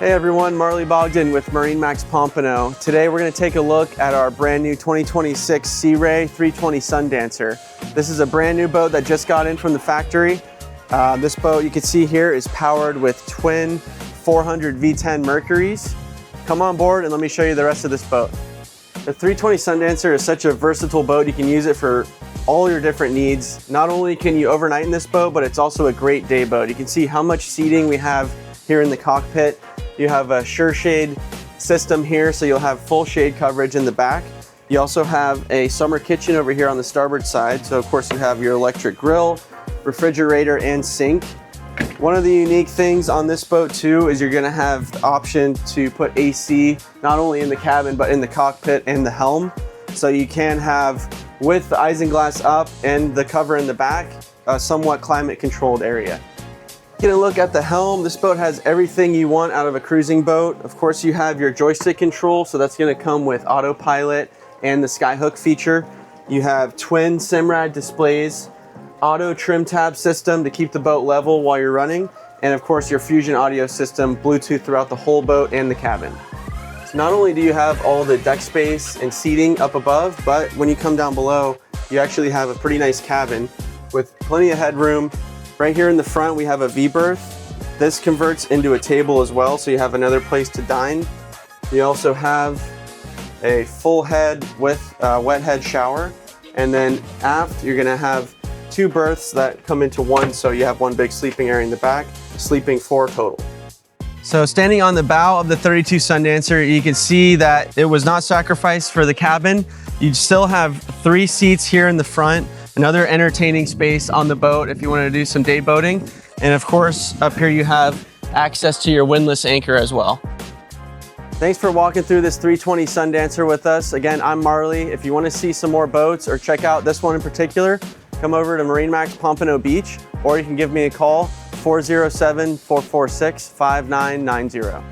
Hey everyone, Marley Bogdan with MarineMax Pompano. Today we're going to take a look at our brand new 2026 Sea Ray 320 Sundancer. This is a brand new boat that just got in from the factory. This boat you can see here is powered with twin 400 V10 Mercuries. Come on board and let me show you the rest of this boat. The 320 Sundancer is such a versatile boat. You can use it for all your different needs. Not only can you overnight in this boat, but it's also a great day boat. You can see how much seating we have here in the cockpit. You have a sure shade system here, so you'll have full shade coverage in the back. You also have a summer kitchen over here on the starboard side. So of course you have your electric grill, refrigerator, and sink. One of the unique things on this boat too is you're gonna have the option to put AC not only in the cabin, but in the cockpit and the helm. So you can have, with the isinglass up and the cover in the back, a somewhat climate controlled area. Getting a look at the helm, this boat has everything you want out of a cruising boat. Of course, you have your joystick control, so that's going to come with autopilot and the skyhook feature. You have twin Simrad displays, auto trim tab system to keep the boat level while you're running, and of course your Fusion audio system, Bluetooth throughout the whole boat and the cabin. So not only do you have all the deck space and seating up above, but when you come down below, you actually have a pretty nice cabin with plenty of headroom. Right here in the front, we have a V-berth. This converts into a table as well, so you have another place to dine. You also have a full head with a wet head shower. And then aft, you're gonna have two berths that come into one, so you have one big sleeping area in the back, sleeping 4 total. So standing on the bow of the 32 Sundancer, you can see that it was not sacrificed for the cabin. You still have 3 seats here in the front. Another entertaining space on the boat if you want to do some day boating. And of course, up here you have access to your windlass anchor as well. Thanks for walking through this 320 Sundancer with us. Again, I'm Marley. If you want to see some more boats or check out this one in particular, come over to MarineMax Pompano Beach, or you can give me a call, 407-446-5990.